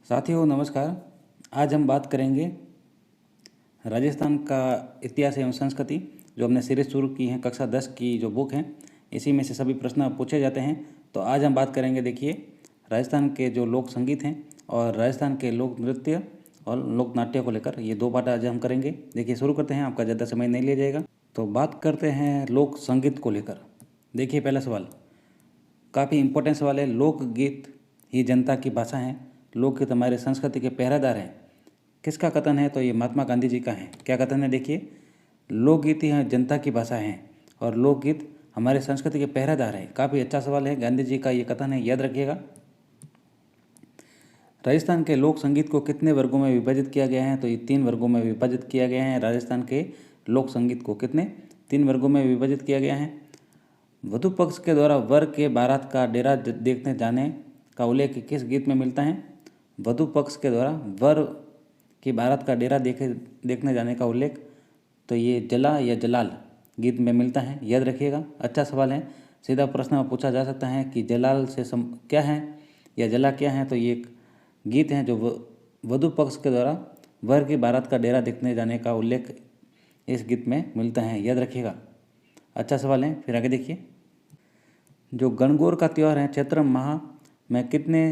साथियों नमस्कार। आज हम बात करेंगे राजस्थान का इतिहास एवं संस्कृति, जो हमने सीरीज शुरू की है कक्षा 10 की जो बुक है, इसी में से सभी प्रश्न पूछे जाते हैं। तो आज हम बात करेंगे, देखिए, राजस्थान के जो लोक संगीत हैं और राजस्थान के लोक नृत्य और लोक नाट्य को लेकर ये दो पाठ आज हम करेंगे। देखिए शुरू करते हैं, आपका ज़्यादा समय नहीं लिया जाएगा। तो बात करते हैं लोक संगीत को लेकर। देखिए पहला सवाल काफ़ी इंपॉर्टेंट सवाल है। लोकगीत ही जनता की भाषा है, लोकगीत हमारे संस्कृति के पहरेदार हैं। किसका कथन है? तो ये महात्मा गांधी जी का है। क्या कथन है? देखिए, लोकगीत ही जनता की भाषा है और लोकगीत हमारे संस्कृति के पहरेदार हैं। काफ़ी अच्छा सवाल है, गांधी जी का ये कथन है, याद रखिएगा। राजस्थान के लोक संगीत को कितने वर्गों में विभाजित किया गया है? तो ये 3 वर्गों में विभाजित किया गया है। राजस्थान के लोक संगीत को कितने 3 वर्गों में विभाजित किया गया है। वधु पक्ष के द्वारा वर के बारात का डेरा देखने जाने का उल्लेख किस गीत में मिलता है? वधु पक्ष के द्वारा वर की बारात का डेरा देखने जाने का उल्लेख तो ये जला या जलाल गीत में मिलता है, याद रखिएगा। अच्छा सवाल है, सीधा प्रश्न में पूछा जा सकता है कि जलाल से क्या है या जला क्या है। तो ये एक गीत है जो वधु पक्ष के द्वारा वर की बारात का डेरा देखने जाने का उल्लेख इस गीत में मिलता है, याद रखिएगा। अच्छा सवाल है। फिर आगे देखिए, जो गणगौर का त्यौहार है चैत्र माह में कितने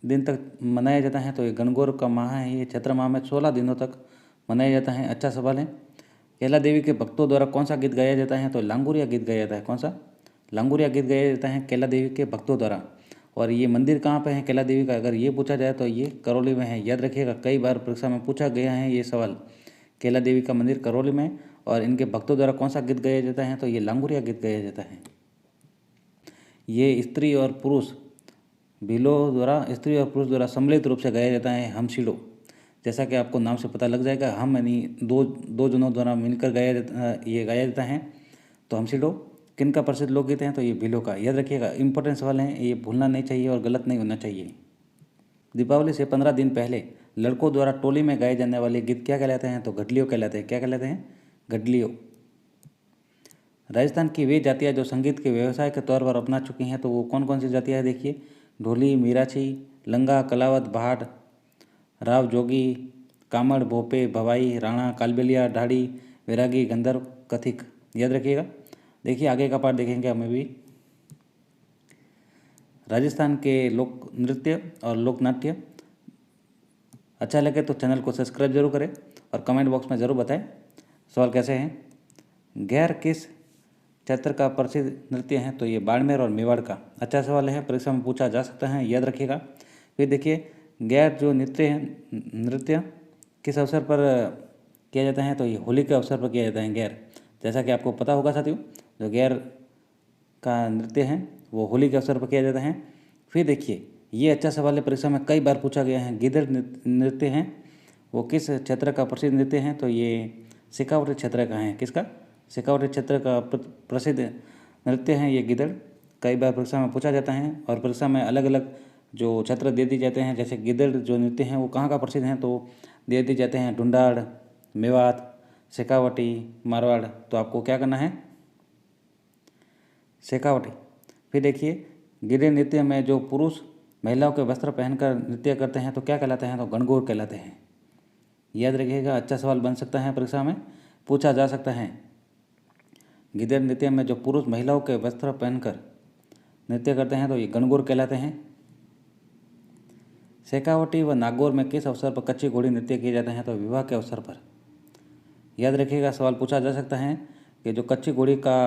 दिन तक मनाया जाता है? तो ये गणगौर का माह है, ये चैत्र माह में 16 दिनों तक मनाया जाता है। अच्छा सवाल है। कैला देवी के भक्तों द्वारा कौन सा गीत गाया जाता है? तो लांगुरिया गीत गाया जाता है। कौन सा? लांगुरिया गीत गाया जाता है कैला देवी के भक्तों द्वारा। और ये मंदिर कहाँ पे है कैला देवी का? अगर ये पूछा जाए तो ये करौली में है, याद रखिएगा। कई बार परीक्षा में पूछा गया है ये सवाल। कैला देवी का मंदिर करौली में और इनके भक्तों द्वारा कौन सा गीत गाया जाता है? तो ये लांगुरिया गीत गाया जाता है। ये स्त्री और पुरुष स्त्री और पुरुष द्वारा सम्मिलित रूप से गाया जाता है, हमसीड़ो। जैसा कि आपको नाम से पता लग जाएगा, हम यानी दो जनों द्वारा मिलकर ये गाया जाता है। तो हमसीड़ो किन का प्रसिद्ध लोकगीत है? तो ये भीलों का, याद रखिएगा। इंपॉर्टेंट सवाल है, ये भूलना नहीं चाहिए और गलत नहीं होना चाहिए। दीपावली से 15 दिन पहले लड़कों द्वारा टोली में गाए जाने वाले गीत क्या कहलाते हैं? तो गडलियों कहलाते हैं। क्या कहलाते हैं? गडलियों। राजस्थान की वे जातियाँ जो संगीत के व्यवसाय के तौर पर अपना चुकी हैं, तो वो कौन कौन सी जातियाँ हैं? देखिए, ढोली, मीराछी, लंगा, कलावत, भाट, राव, जोगी, कामड़, भोपे, भवाई, राणा, कालबेलिया, ढाड़ी, वैरागी, गंधर्व, कथिक, याद रखिएगा। देखिए आगे का पार्ट देखेंगे हमें भी। राजस्थान के लोक नृत्य और लोक नाट्य अच्छा लगे तो चैनल को सब्सक्राइब जरूर करें और कमेंट बॉक्स में ज़रूर बताएं सवाल कैसे हैं। गैर किस क्षेत्र का प्रसिद्ध नृत्य है? तो ये बाड़मेर और मेवाड़ का। अच्छा सवाल है, परीक्षा में पूछा जा सकता है, याद रखिएगा। फिर देखिए, गैर जो नृत्य किस अवसर पर किया जाता है? तो ये होली के अवसर पर किया जाता है गैर। जैसा कि आपको पता होगा साथियों, जो गैर का नृत्य है वो होली के अवसर पर किया जाता है। फिर देखिए, ये अच्छा सवाल है, परीक्षा में कई बार पूछा गया है। गिदड़ नृत्य है वो किस क्षेत्र का प्रसिद्ध नृत्य है? तो ये शेखावटी क्षेत्र का है। किसका? शेखावटी क्षेत्र का प्रसिद्ध नृत्य है ये गिदड़। कई बार परीक्षा में पूछा जाता है और परीक्षा में अलग अलग जो क्षेत्र दे दिए जाते हैं। जैसे गिदड़ जो नृत्य हैं वो कहाँ का प्रसिद्ध हैं? तो दे दिए जाते हैं ढूंढाड़, मेवात, शेखावटी, मारवाड़। तो आपको क्या करना है? शेखावटी। फिर देखिए, गिदड़ नृत्य में जो पुरुष महिलाओं के वस्त्र पहनकर नृत्य करते हैं तो क्या कहलाते हैं? तो गणगौर कहलाते हैं, याद रखिएगा। अच्छा सवाल बन सकता है, परीक्षा में पूछा जा सकता है। गिदड़ नृत्य में जो पुरुष महिलाओं के वस्त्र पहनकर नृत्य करते हैं तो ये गणगौर कहलाते हैं। शेखावटी व नागौर में किस अवसर पर कच्ची घोड़ी नृत्य किए जाते हैं? तो विवाह के अवसर पर, याद रखिएगा। सवाल पूछा जा सकता है कि जो कच्ची घोड़ी का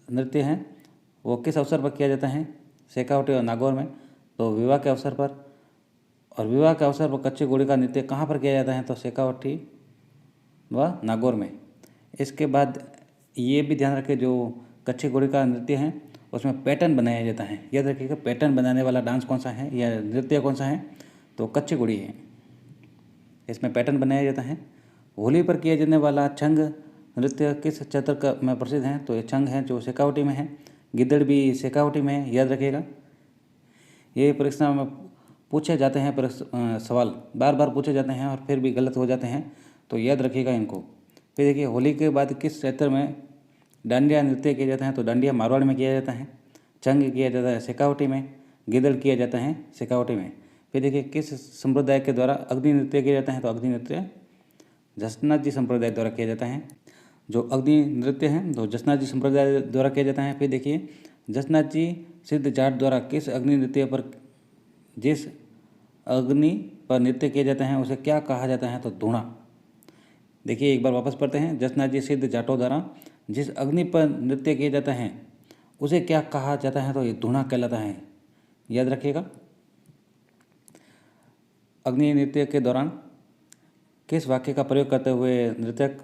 नृत्य है वो किस अवसर पर किया जाता है? शेखावटी और नागौर में, तो विवाह के अवसर पर। और विवाह के अवसर पर कच्ची घोड़ी का नृत्य कहाँ पर किया जाता है? तो शेखावटी व नागौर में। इसके बाद ये भी ध्यान रखें, जो कच्ची घोड़ी का नृत्य है उसमें पैटर्न बनाया जाता है, याद रखिएगा। पैटर्न बनाने वाला डांस कौन सा है या नृत्य कौन सा है? तो कच्ची घोड़ी है, इसमें पैटर्न बनाया जाता है। होली पर किया जाने वाला छंग नृत्य किस क्षेत्र का में प्रसिद्ध है? तो ये छंग है जो शेखावटी में है। गिद्दड़ भी शेखावटी में है, याद रखिएगा। ये परीक्षा में पूछे जाते हैं, सवाल बार बार पूछे जाते हैं और फिर भी गलत हो जाते हैं, तो याद रखिएगा इनको। फिर देखिए, होली के बाद किस क्षेत्र में डांडिया नृत्य किया जाता है? तो डांडिया मारवाड़ में किया जाता है। छंग किया जाता है शेखावटी में, गिदड़ किया जाता है शेखावटी में। फिर देखिए किस संप्रदाय के द्वारा अग्नि नृत्य किया जाता है, तो अग्नि नृत्य जसनाथ जी संप्रदाय द्वारा किया जाता है। जो अग्नि नृत्य है तो जसनाथ जी संप्रदाय द्वारा किया जाता है। फिर देखिए जसनाथ जी सिद्ध जाट द्वारा किस अग्नि नृत्य पर जिस अग्नि पर नृत्य किया जाता है उसे क्या कहा जाता है, तो धूणा। देखिए एक बार वापस पढ़ते हैं। जसनाथ जी सिद्ध जाटों द्वारा जिस अग्नि पर नृत्य किया जाता है उसे क्या कहा जाता है, तो ये धूणा कहलाता है। याद रखिएगा। अग्नि नृत्य के दौरान किस वाक्य का प्रयोग करते हुए नृत्यक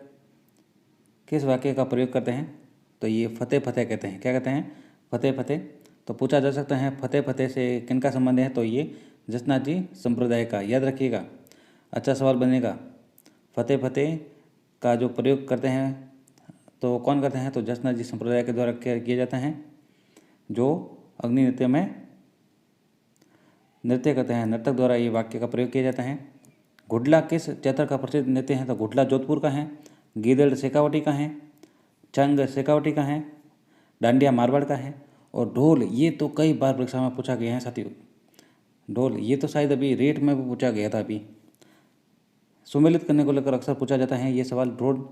किस वाक्य का प्रयोग करते हैं, तो ये फतेह फतेह कहते हैं। क्या कहते हैं? फतेह फतेह। तो पूछा जा सकता है फतेह फतेह से किनका संबंध है, तो ये जसनाथ जी संप्रदाय का। याद रखिएगा, अच्छा सवाल बनेगा। फतेह फतेह का जो प्रयोग करते हैं तो कौन करते हैं, तो जसनाथ जी संप्रदाय के द्वारा किया जाता है, जो अग्नि नृत्य में नृत्य करते हैं। नर्तक द्वारा ये वाक्य का प्रयोग किया जाता है। घुडला किस क्षेत्र का प्रसिद्ध नृत्य है, तो घुडला जोधपुर का है, गीदड़ शेखावटी का है, चंग शेखावटी का है, डांडिया मारवाड़ का है, और ढोल ये तो कई बार परीक्षा में पूछा गया है साथियों। ढोल ये तो शायद अभी रेट में भी पूछा गया था। अभी सुमेलित करने को लेकर अक्सर पूछा जाता है ये सवाल। ढोल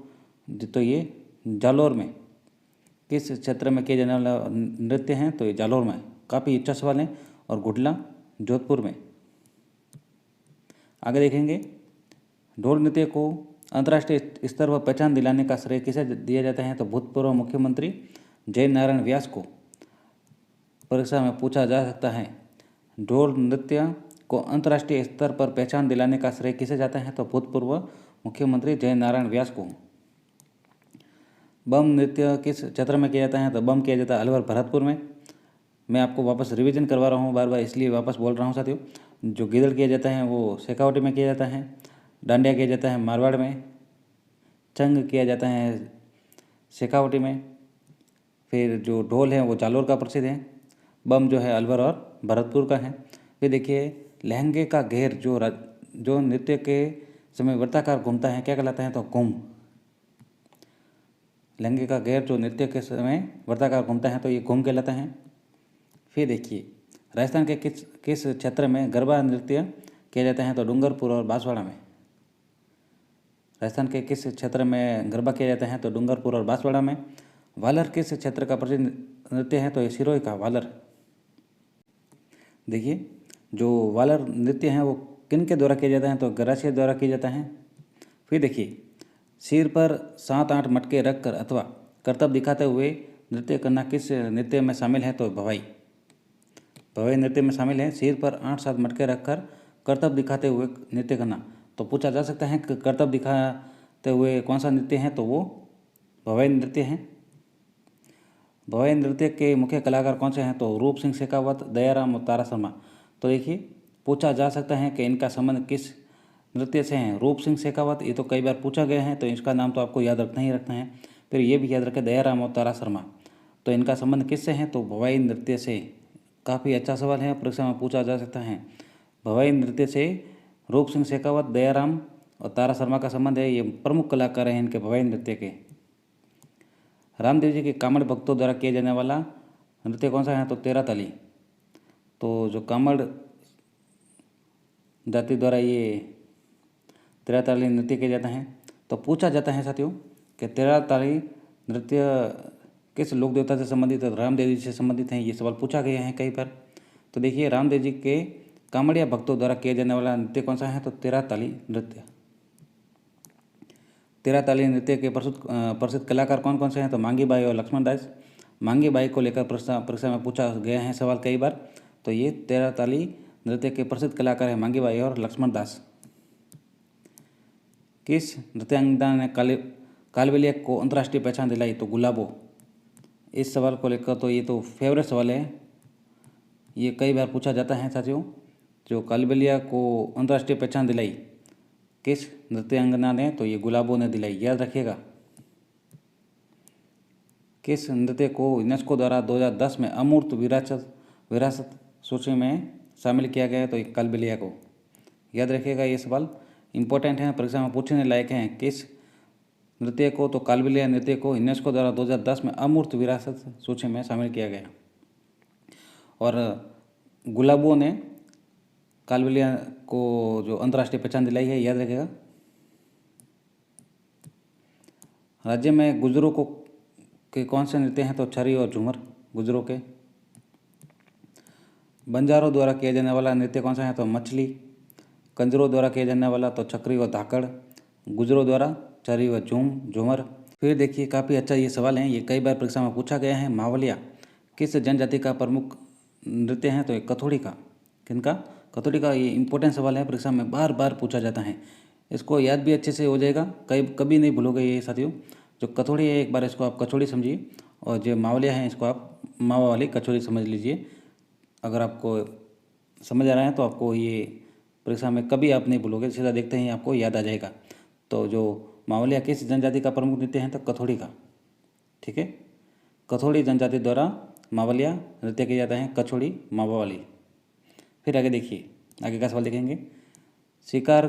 तो ये जालौर में किस क्षेत्र में किया जाने वाला नृत्य है, तो ये जालौर में। काफ़ी अच्छा सवाल है। और घुडला जोधपुर में। आगे देखेंगे, ढोल नृत्य को अंतर्राष्ट्रीय स्तर पर पहचान दिलाने का श्रेय किसे दिया जाता है, तो भूतपूर्व मुख्यमंत्री जय नारायण व्यास को। परीक्षा में पूछा जा सकता है ढोल नृत्य को अंतर्राष्ट्रीय स्तर पर पहचान दिलाने का श्रेय किसे जाता है, तो भूतपूर्व मुख्यमंत्री जय नारायण व्यास को। बम नृत्य किस क्षेत्र में किया जाता है, तो बम किया जाता है अलवर भरतपुर में। मैं आपको वापस रिवीजन करवा रहा हूँ बार बार, इसलिए वापस बोल रहा हूँ साथियों। जो गिदड़ किया जाता है वो शेखावटी में किया जाता है, डांडिया किया जाता है मारवाड़ में, चंग किया जाता है शेखावटी में, फिर जो ढोल है वो जालौर का प्रसिद्ध है, बम जो है अलवर और भरतपुर का है। फिर देखिए लहंगे का घेर जो नृत्य के समय वृत्ताकार घूमता है क्या कहलाता है, तो घूम। लहंगे का घेर जो नृत्य के समय वृत्ताकार घूमता है तो ये घूम कहलाता है। फिर देखिए राजस्थान के किस क्षेत्र में गरबा नृत्य किया जाता है, तो डूंगरपुर और बांसवाड़ा में। राजस्थान के किस क्षेत्र में गरबा किया जाता है, तो डूंगरपुर और बांसवाड़ा में। वालर किस क्षेत्र का प्रसिद्ध नृत्य है, तो ये सिरोही का वालर। देखिए जो वालर नृत्य है वो किन के द्वारा किया जाता है, तो गरासिया द्वारा किया जाता है। फिर देखिए सिर पर 7-8 मटके रखकर अथवा करतब दिखाते हुए नृत्य करना किस नृत्य में शामिल है, तो भवाई। भवाई नृत्य में शामिल है। सिर पर 8-7 मटके रखकर करतब दिखाते हुए नृत्य करना। तो पूछा जा सकता है कि करतब दिखाते हुए कौन सा नृत्य है, तो वो भवाई नृत्य है। भवाई नृत्य के मुख्य कलाकार कौन से हैं, तो रूप सिंह शेखावत, दयाराम और तारा शर्मा। तो देखिए पूछा जा सकता है कि इनका संबंध किस नृत्य से हैं। रूप सिंह शेखावत ये तो कई बार पूछा गया है, तो इसका नाम तो आपको याद रखना ही रखना है। फिर ये भी याद रखें दयाराम और तारा शर्मा, तो इनका संबंध किससे है, तो भवाई नृत्य से। काफ़ी अच्छा सवाल है, परीक्षा में पूछा जा सकता है। भवाई नृत्य से रूप सिंह शेखावत, दयाराम और तारा शर्मा का संबंध है। ये प्रमुख कलाकार हैं इनके भवाई नृत्य के। रामदेव जी के कामड़ भक्तों द्वारा किया जाने वाला नृत्य कौन सा है, तो तेरा ताली। तो जो कामड़ जाति द्वारा ये तेरा ताली नृत्य किया जाता है। तो पूछा जाता है साथियों कि तेरा ताली नृत्य किस लोक देवता से संबंधित है, रामदेव जी से संबंधित हैं। ये सवाल पूछा गया है कई बार। तो देखिए रामदेव जी के कामड़िया भक्तों द्वारा किया जाने वाला नृत्य कौन सा है, तो तेरा ताली नृत्य। तेरा ताली नृत्य के प्रसिद्ध कलाकार कौन कौन से हैं, तो मांगी बाई और लक्ष्मण दास। मांगी बाई को लेकर परीक्षा में पूछा गया है सवाल कई बार। तो ये तेरा ताली नृत्य के प्रसिद्ध कलाकार हैं मांगी बाई और लक्ष्मण दास। किस नृत्यांगना ने कालबेलिया को अंतर्राष्ट्रीय पहचान दिलाई, तो गुलाबो। इस सवाल को लेकर तो ये तो फेवरेट सवाल है, ये कई बार पूछा जाता है साथियों। जो कालबेलिया को अंतर्राष्ट्रीय पहचान दिलाई किस नृत्यांगना ने, तो ये गुलाबो ने दिलाई। याद रखिएगा। किस नृत्य को यूनेस्को द्वारा 2010 में अमूर्त विरासत सूची में शामिल किया गया है, तो ये कालबेलिया को। याद रखिएगा, ये सवाल इम्पोर्टेंट है, परीक्षा में पूछने लायक हैं। किस नृत्य को, तो कालबेलिया नृत्य को यूनेस्को द्वारा 2010 में अमूर्त विरासत सूची में शामिल किया गया। और गुलाबो ने कालबेलिया को जो अंतर्राष्ट्रीय पहचान दिलाई है, याद रखिएगा। राज्य में गुजरों को के कौन से नृत्य हैं? तो छरी और झूमर गुजरों के। बंजारों द्वारा किया जाने वाला नृत्य कौन सा है? तो मछली। कंजरों द्वारा किया जाने वाला तो छकरी और धाकड़। गुजरों द्वारा छरी व झूमर। फिर देखिए, काफ़ी अच्छा ये सवाल है, ये कई बार परीक्षा में पूछा गया है। मावलिया किस जनजाति का प्रमुख नृत्य है? तो ये कथोड़ी का। किनका? कथोड़ी का। ये इंपॉर्टेंट सवाल है, परीक्षा में बार बार पूछा जाता है। इसको याद भी अच्छे से हो जाएगा, कभी नहीं भूलोगे ये साथियों। जो कथोड़ी है, एक बार इसको आप कचौड़ी समझिए, और जो मावलिया है इसको आप मावा वाली कचौड़ी समझ लीजिए। अगर आपको समझ आ रहा है तो आपको ये परीक्षा में कभी आप नहीं भूलोगे, सीधा देखते ही आपको याद आ जाएगा। तो जो मावलिया किस जनजाति का प्रमुख नृत्य है? तो कथोड़ी का। ठीक है, कथोड़ी जनजाति द्वारा मावलिया नृत्य किया जाता है, कछोड़ी मावा वाली। फिर आगे देखिए, आगे का सवाल देखेंगे। शिकार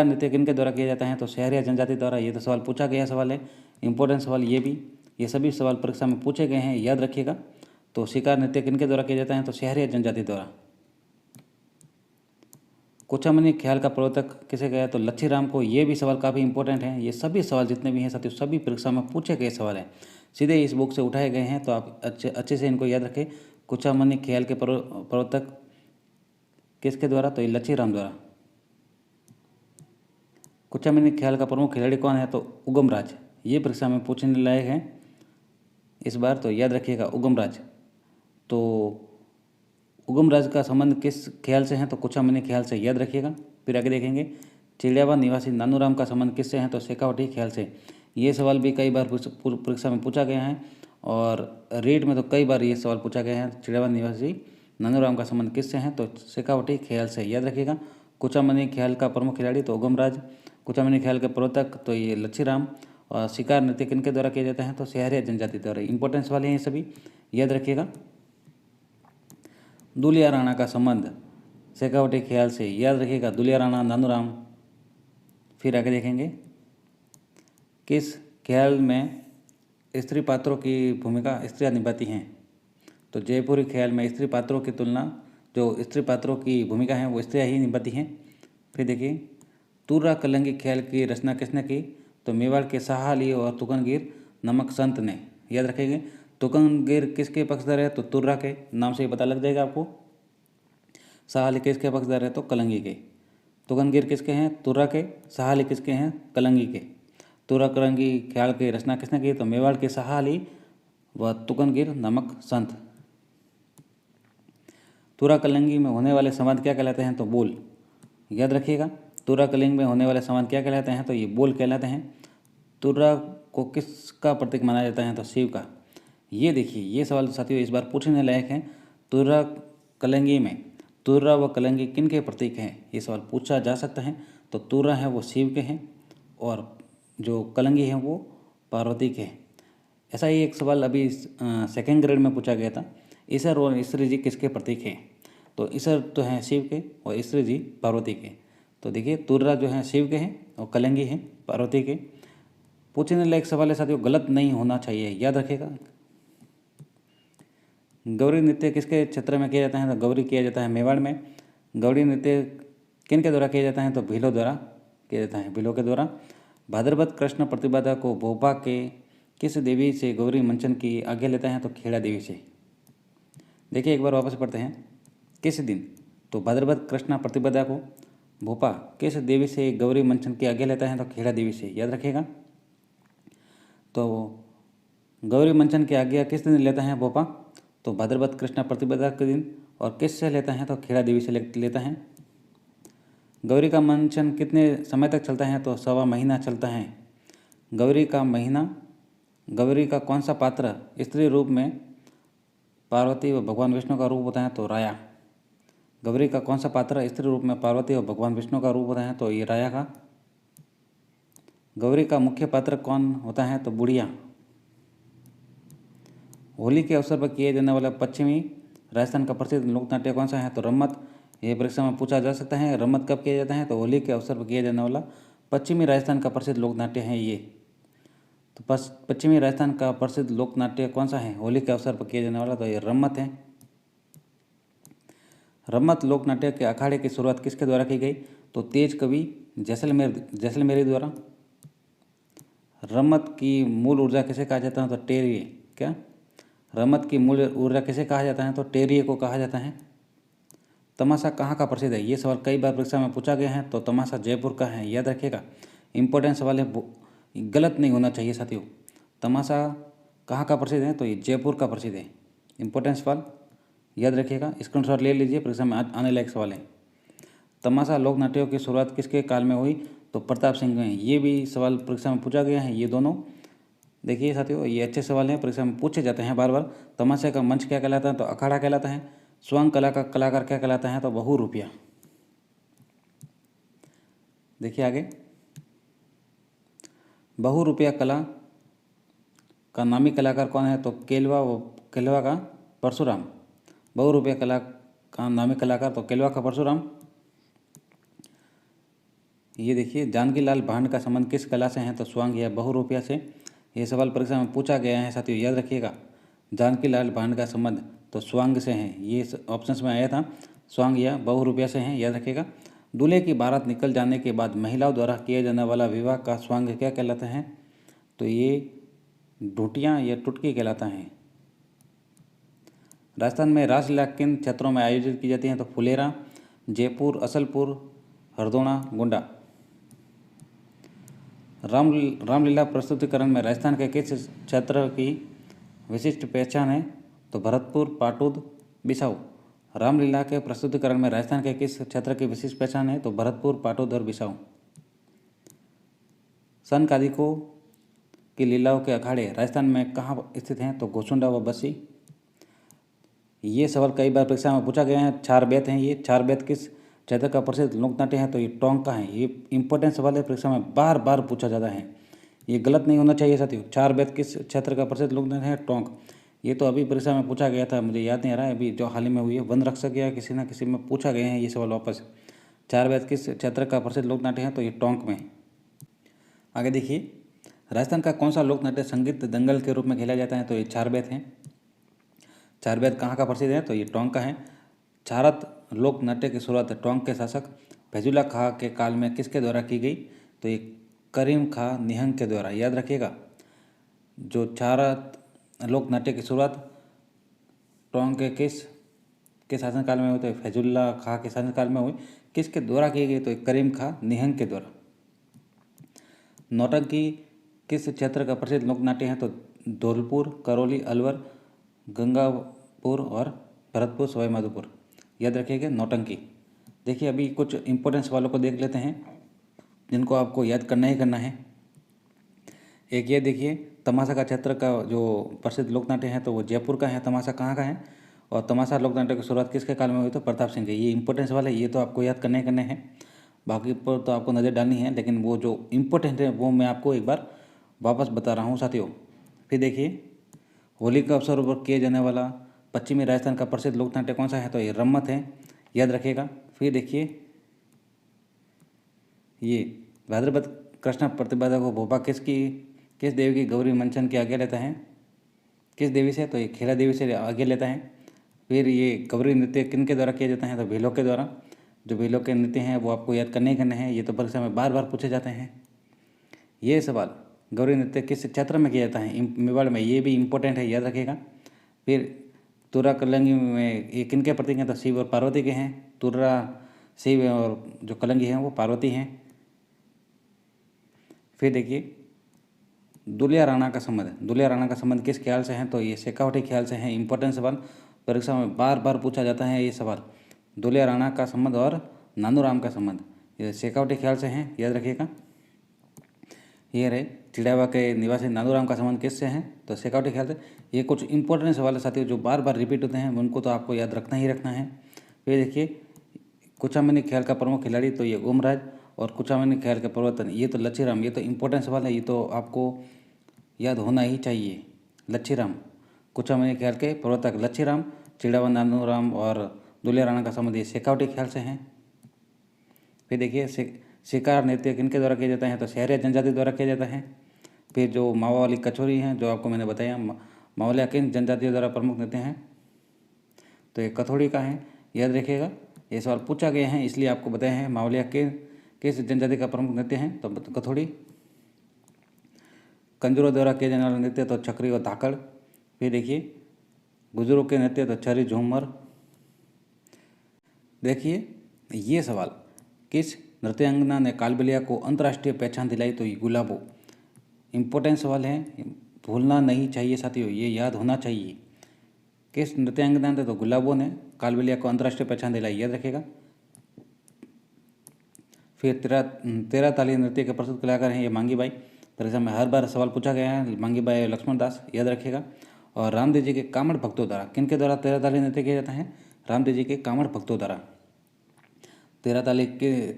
नृत्य किनके द्वारा किया जाता है? तो सहरिया जनजाति द्वारा। ये तो सवाल पूछा गया सवाल है, इंपॉर्टेंट सवाल ये भी। ये सभी सवाल परीक्षा में पूछे गए हैं, याद रखिएगा। तो शिकार नृत्य किनके द्वारा किया जाता है? तो सहरिया जनजाति द्वारा। कुचामनी ख्याल का प्रवर्तक किसे गया? तो लच्छीराम को। ये भी सवाल काफ़ी इंपॉर्टेंट है। ये सभी सवाल जितने भी हैं साथियों, सभी परीक्षा में पूछे गए सवाल हैं, सीधे इस बुक से उठाए गए हैं। तो आप अच्छे से इनको याद रखें। कुचामनी ख्याल के प्रवर्तक किसके द्वारा? तो ये लच्छीराम द्वारा। कुचामनी ख्याल का प्रमुख खिलाड़ी कौन है? तो उगमराज। ये परीक्षा में पूछने लायक है इस बार, तो याद रखिएगा उगमराज। तो उगमराज का संबंध किस ख्याल से है? तो कुचामनी ख्याल से, याद रखिएगा। फिर आगे देखेंगे, चिड़ियावा निवासी नानूराम का संबंध किससे है? तो शेखावटी ख्याल से। ये सवाल भी कई बार परीक्षा में पूछा गया है, और रीट में तो कई बार ये सवाल पूछा गया है। चिड़ियावा निवासी नानूराम का संबंध किससे है? तो शेखावटी ख्याल से, याद रखिएगा। कुचामनी ख्याल का प्रमुख खिलाड़ी तो उगमराज। कुचामनी ख्याल के प्रवर्तक तो ये लच्छीराम। और शिकार नृत्य किनके द्वारा किया जाता है? तो सहरिया जनजाति द्वारा। इंपॉर्टेंट सवाल हैं ये सभी, याद रखिएगा। दुलिया राणा का संबंध शेखावटी ख्याल से, याद रखिएगा। दुलिया राणा नानूराम। फिर आगे देखेंगे, किस ख्याल में स्त्री पात्रों की भूमिका स्त्रियां निभाती हैं? तो जयपुरी ख्याल में स्त्री पात्रों की तुलना, जो स्त्री पात्रों की भूमिका है वो स्त्रियां ही निभाती हैं। फिर देखिए, तुर्रा कलंगी ख्याल की रचना किसने की? तो मेवाड़ के शाह अली और तुकनगीर नमक संत ने, याद रखेंगे। तुकनगीर किसके पक्षधर है? तो तुर्रा के। नाम से ही पता लग जाएगा आपको। शाह अली किसके पक्षधर है? तो कलंगी के। तुकनगीर किसके हैं? तुर्रा के। शाह अली किसके हैं? कलंगी के। तुर्रा कलंगी ख्याल की रचना किसने की? तो मेवाड़ के शाह अली व तुकनगीर नमक संत। तुर्रा कलंगी में होने वाले संवाद क्या कहलाते हैं? तो बोल, याद रखिएगा। तुर्रा कलिंग में होने वाले संवाद क्या कहलाते हैं? तो ये बोल कहलाते हैं। तुर्रा को किसका प्रतीक माना जाता है? तो शिव का। ये देखिए, ये सवाल साथियों इस बार पूछने लायक है। तुर्रा कलंगी में तुर्रा व कलंगी किन के प्रतीक हैं? ये सवाल पूछा जा सकता है। तो तुर्रा है वो शिव के हैं, और जो कलंगी हैं वो पार्वती के हैं। ऐसा ही एक सवाल अभी सेकेंड ग्रेड में पूछा गया था, ईश्वर और ईश्वरी जी किसके प्रतीक हैं? तो ईश्वर तो हैं शिव के, और ईश्वरी जी पार्वती के। तो देखिए, तुर्रा जो है शिव के हैं, और कलंगी हैं पार्वती के। पूछने लायक सवाल है साथियों, गलत नहीं होना चाहिए, याद रखेगा। गौरी नृत्य किसके क्षेत्र में किया जाता है? तो गौरी किया जाता है मेवाड़ में। गौरी नृत्य किन के द्वारा किया जाता है? तो भीलों द्वारा किया जाता है, भीलों के द्वारा। भाद्रपद कृष्ण प्रतिपदा को भोपा के किस देवी से गौरी मंचन की आज्ञा लेता है? तो खेड़ा देवी से। देखिए, एक बार वापस पढ़ते हैं। किस दिन? तो भाद्रपद कृष्ण प्रतिपदा को भोपा किस देवी से गौरी मंचन की आज्ञा लेता है? तो खेड़ा देवी से, याद रखिएगा। तो गौरी मंचन की आज्ञा किस दिन लेता है भोपा? तो भाद्रपद कृष्ण प्रतिपदा के दिन। और किससे लेता है? तो खेड़ा देवी से लेता है। गौरी का मंचन कितने समय तक चलता है? तो 1.25 महीना चलता है। गौरी का महीना, गौरी का कौन सा पात्र स्त्री रूप में पार्वती व भगवान विष्णु का रूप होता है? तो राया। गौरी का कौन सा पात्र स्त्री रूप में पार्वती और भगवान विष्णु का रूप होता है? तो ये राया का। गौरी का मुख्य पात्र कौन होता है? तो बुढ़िया। होली के अवसर पर किए जाने वाला पश्चिमी राजस्थान का प्रसिद्ध लोकनाट्य कौन सा है? तो रम्मत। ये परीक्षा में पूछा जा सकता है, रम्मत कब किया जाता है? तो होली के अवसर पर किया जाने वाला पश्चिमी राजस्थान का प्रसिद्ध लोकनाट्य है ये। तो पश्चिमी राजस्थान का प्रसिद्ध लोकनाट्य कौन सा है होली के अवसर पर किया जाने वाला? तो ये रम्मत है। रम्मत लोक नाट्य के अखाड़े की शुरुआत किसके द्वारा की गई? तो तेज कवि जैसलमेरी द्वारा। रम्मत की मूल ऊर्जा किसे कहा जाता है? तो टेरिये। क्या? रम्मत की मूल ऊर्जा किसे कहा जाता है? तो टेरिये को कहा जाता है। तमाशा कहाँ का प्रसिद्ध है? ये सवाल कई बार परीक्षा में पूछा गया है। तो तमाशा जयपुर का है, याद रखिएगा। इंपॉर्टेंट सवाल है, गलत नहीं होना चाहिए साथियों। तमाशा कहाँ का प्रसिद्ध है? तो ये जयपुर का प्रसिद्ध है। इंपॉर्टेंट सवाल याद रखिएगा, स्क्रीनशॉट ले लीजिए, परीक्षा में आने लायक सवाल है। तमाशा लोक नाट्यों की शुरुआत किसके काल में हुई? तो प्रताप सिंह में। ये भी सवाल परीक्षा में पूछा गया है। ये दोनों देखिए साथियों, ये अच्छे सवाल हैं, परीक्षा में पूछे जाते हैं बार बार। तमाशे का मंच क्या कहलाता है? तो अखाड़ा कहलाता है। स्वयं कला का कलाकार क्या कहलाता है? तो बहुरूपिया। देखिए आगे, बहुरूपिया कला का नामी कलाकार कौन है? तो केलवा का परशुराम। बहुरूपिया कला का नामी कलाकार तो केलवा का परशुराम। ये देखिए, जानकी लाल भांड का संबंध किस कला से है? तो स्वांग या बहुरूपिया से। ये सवाल परीक्षा में पूछा गया है साथियों, याद रखिएगा। जानकी लाल भांड का संबंध तो स्वांग से है। ये ऑप्शंस में आया था, स्वांग या बहुरूपिया से हैं, याद रखिएगा। दूल्हे की बारात निकल जाने के बाद महिलाओं द्वारा किया जाने वाला विवाह का स्वांग क्या कहलाता है? तो ये ढूटियाँ या टुटकी कहलाता है। राजस्थान में रासलीला किन क्षेत्रों में आयोजित की जाती है? तो फुलेरा, जयपुर, असलपुर, हरदोना, गोंडा। रामलीला प्रस्तुतिकरण में राजस्थान के किस क्षेत्र की विशिष्ट पहचान है? तो भरतपुर, पाटुद, बिसाऊ। रामलीला के प्रस्तुतिकरण में राजस्थान के किस क्षेत्र की विशिष्ट पहचान है? तो भरतपुर, पाटुद और बिसाऊ। सनकादिकों की लीलाओं के अखाड़े राजस्थान में कहाँ स्थित हैं? तो गोसुंडा व बस्सी। ये सवाल कई बार परीक्षा में पूछा गया है। चार बेत हैं ये। चार बेत किस क्षेत्र का प्रसिद्ध लोकनाट्य है? तो ये टोंक का है। ये इंपॉर्टेंट सवाल है, परीक्षा में बार बार पूछा जाता है। ये गलत नहीं होना चाहिए साथियों। चार बेत किस क्षेत्र का प्रसिद्ध लोकनाट्य है? टोंक। ये तो अभी परीक्षा में पूछा गया था, मुझे याद नहीं आ रहा है, अभी जो हाल ही में हुई है, वन रक्षक या किसी न किसी में पूछा गया है ये सवाल वापस। चार बेत किस क्षेत्र का प्रसिद्ध लोकनाट्य है? तो ये टोंक में। आगे देखिए, राजस्थान का कौन सा लोकनाट्य संगीत दंगल के रूप में खेला जाता है? तो ये चार बेत हैं। चार बेत कहाँ का प्रसिद्ध है? तो ये टोंक का है। चारत लोक नाट्य की शुरुआत टोंक के शासक फैजुल्ला खां के काल में किसके द्वारा की गई? तो ये करीम खां निहंग के द्वारा, याद रखिएगा। जो चारत लोक नाट्य की शुरुआत टोंक के शासनकाल में हुई, तो फैजुल्ला खां के शासनकाल में हुई। किसके द्वारा की गई? तो करीम खां निहंग के द्वारा। नौटंकी किस क्षेत्र का प्रसिद्ध लोकनाट्य है? तो धौलपुर, करौली, अलवर, गंगापुर और भरतपुर, सवाई माधोपुर। याद रखिएगा नौटंकी। देखिए, अभी कुछ इंपॉर्टेंट सवालों को देख लेते हैं जिनको आपको याद करना ही करना है। एक ये देखिए, तमाशा का क्षेत्र का जो प्रसिद्ध लोकनाट्य है तो वो जयपुर का है। तमाशा कहाँ का है? और तमाशा लोकनाट्य की शुरुआत किसके काल में हुई? तो प्रताप सिंह के। ये इंपॉर्टेंट सवाल है, ये तो आपको याद करने हैं। बाकी पर तो आपको नज़र डालनी है, लेकिन वो जो इम्पोर्टेंट है वो मैं आपको एक बार वापस बता रहा हूँ साथियों। फिर देखिए, होली के अवसर पर किए जाने वाला पश्चिमी राजस्थान का प्रसिद्ध लोकनाट्य कौन सा है? तो ये रम्मत है, याद रखिएगा। फिर देखिए, ये भाद्रपद कृष्ण प्रतिपदा को भोपा किस देवी की गौरी मंचन के आगे लेता है? किस देवी से? तो ये खेला देवी से आगे लेता है। फिर ये गौरी नृत्य किन के द्वारा किया जाता है? तो भीलों के द्वारा। जो भीलों के नृत्य हैं वो आपको याद करने हैं, ये तो परीक्षा में बार बार पूछे जाते हैं। ये सवाल गौरी नृत्य किस क्षेत्र में किया जाता है? मेवाड़ में। ये भी इम्पोर्टेंट है, याद रखिएगा। फिर तुर्रा कलंगी में ये किन के प्रतीक हैं? तो शिव और पार्वती के हैं। तुर्रा शिव और जो कलंगी हैं वो पार्वती हैं। फिर देखिए, दुलिया राणा का संबंध किस ख्याल से है? तो ये शेखावटी ख्याल से है। इंपॉर्टेंट सवाल, परीक्षा में बार बार पूछा जाता है ये सवाल। दुलिया राणा का संबंध और नानूराम का संबंध ये शेखावटी ख्याल से हैं, याद रखिएगा। ये रहे, चिड़ावा के निवासी नानूराम का संबंध किससे है? तो शेखावटी ख्याल से। ये कुछ इंपॉर्टेंट सवाल है साथियों जो बार बार रिपीट होते हैं, उनको तो आपको याद रखना ही रखना है। फिर देखिए, कुचामनी ख्याल का प्रमुख खिलाड़ी तो ये ओमराज, और कुचामनी ख्याल का प्रवर्तन ये तो लच्छीराम। ये तो इंपॉर्टेंट सवाल है, ये तो आपको याद होना ही चाहिए। लच्छीराम, कुचामनी ख्याल के प्रवर्तक लच्छीराम, चिड़ावा नानूराम और दुलिया राणा का संबंध ये शेखावटी ख्याल से हैं। फिर देखिए, शिकार नृत्य किनके द्वारा किया जाता है? तो शहरिया जनजाति द्वारा किया जाता है। फिर जो मावा वाली कचौरी हैं, जो आपको मैंने बताया, मावलिया किन जनजातियों द्वारा प्रमुख नृत्य हैं? तो ये कथोड़ी का है। याद रखिएगा, ये सवाल पूछा गया है इसलिए आपको बताए हैं। मावलिया के किस जनजाति का प्रमुख नृत्य है? तो कथोड़ी। कंजरों द्वारा किया जाने वाला नृत्य तो छकरी और धाकड़। फिर देखिए गुजरों के नृत्य तो छरी झूमर। देखिए ये सवाल, किस नृत्यांगना ने कालबेलिया को अंतर्राष्ट्रीय पहचान दिलाई? तो ये गुलाबो। इम्पोर्टेंट सवाल है, भूलना नहीं चाहिए साथियों, ये याद होना चाहिए। किस नृत्यांगना ने? तो गुलाबो ने कालबेलिया को अंतर्राष्ट्रीय पहचान दिलाई, याद रखेगा। फिर तेरह ताली नृत्य के प्रसिद्ध कलाकार हैं ये मांगी बाई। परीक्षा में हर बार सवाल पूछा गया है, मांगी बाई और लक्ष्मण दास, याद रखेगा। और रामदेव जी के कामड़ भक्तों द्वारा, किनके द्वारा तेरह ताली नृत्य किया जाता है? रामदेव जी के कामड़ भक्तों द्वारा। तेरह ताली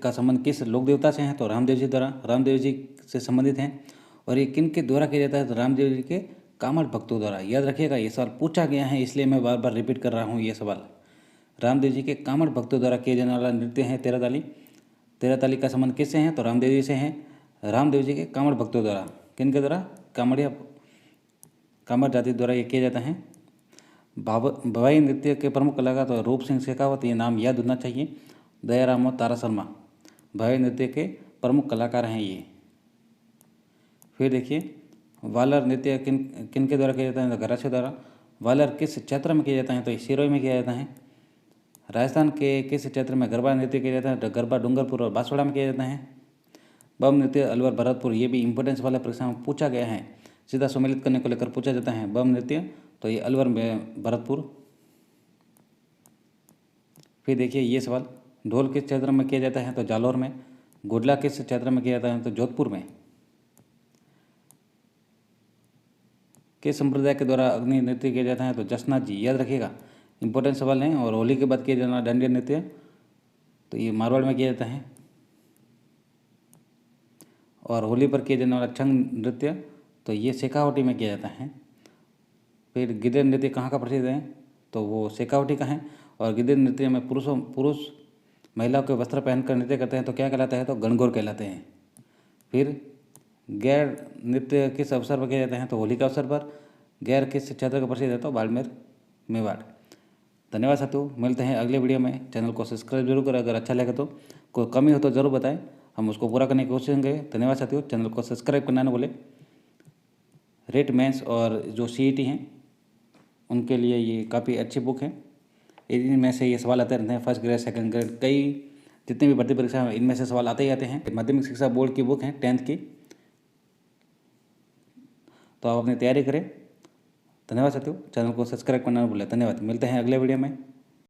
का संबंध किस लोक देवता से है? तो रामदेव जी द्वारा, रामदेव जी से संबंधित हैं। और ये किन के द्वारा किया जाता है? तो रामदेव जी के कामड़ भक्तों द्वारा, याद रखिएगा। ये सवाल पूछा गया है इसलिए मैं बार बार रिपीट कर रहा हूँ ये सवाल। रामदेव जी के कामड़ भक्तों द्वारा किए जाने वाला नृत्य है तेरह ताली। तेरह ताली का संबंध किससे है? तो रामदेव जी से है। रामदेव जी के कामड़ भक्तों द्वारा, किन के द्वारा? कामड़ जाति द्वारा ये किया जाता है। भवाई नृत्य के प्रमुख कलाकार तो रूप सिंह शेखावत, ये नाम याद होना चाहिए। दयाराम और तारा शर्मा भवाई नृत्य के प्रमुख कलाकार हैं ये। फिर देखिए वालर नृत्य किन के द्वारा किया जाता है? तो गरासियों द्वारा। वालर किस क्षेत्र में किया जाता है? तो सिरोही में किया जाता है। राजस्थान के किस क्षेत्र में गरबा नृत्य किया जाता है? तो गरबा डूंगरपुर और बांसवाड़ा में किया जाता है। बम नृत्य अलवर भरतपुर, ये भी इंपॉर्टेंस वाला परीक्षा में पूछा गया है, सीधा सम्मिलित करने को लेकर पूछा जाता है। बम नृत्य तो ये अलवर में भरतपुर। फिर देखिए ये सवाल, ढोल किस क्षेत्र में किया जाता है? तो जालौर में। गुडला किस क्षेत्र में किया जाता है? तो जोधपुर में। किस संप्रदाय के द्वारा अग्नि नृत्य किया जाता है? तो जसनाथ जी, याद रखिएगा, इंपॉर्टेंट सवाल हैं। और होली के बाद किया जाना डांडिया नृत्य तो ये मारवाड़ में किया जाता है। और होली पर किया जाने वाला छंग नृत्य तो ये शेखावटी में किया जाता है। फिर गिद्ध नृत्य कहाँ का प्रसिद्ध है? तो वो शेखावटी का है। और गिद्ध नृत्य में पुरुष महिलाओं के वस्त्र पहनकर नृत्य करते हैं तो क्या कहलाता है? तो गणगौर कहलाते हैं। फिर गैर नृत्य किस अवसर पर किया जाता है? तो होली के अवसर पर। गैर किस क्षेत्र का प्रसिद्ध है? तो बाड़मेर मेवाड़। धन्यवाद साथियों, मिलते हैं अगले वीडियो में। चैनल को सब्सक्राइब जरूर करें, अगर अच्छा लगे तो। कोई कमी हो तो ज़रूर बताएं, हम उसको पूरा करने की कोशिश करेंगे। धन्यवाद साथियों, चैनल को सब्सक्राइब करना ना बोले। रेट मेंस और जो सीईटी हैं उनके लिए ये काफ़ी अच्छी बुक है। इनमें से ये सवाल आते रहते हैं, फर्स्ट ग्रेड सेकंड ग्रेड, कई जितनी भी भर्ती परीक्षा हैं इनमें से सवाल आते ही आते हैं। माध्यमिक शिक्षा बोर्ड की बुक है 10th की, तो आप अपनी तैयारी करें। धन्यवाद साथियों, चैनल को सब्सक्राइब करना ना भूलें। धन्यवाद, मिलते हैं अगले वीडियो में।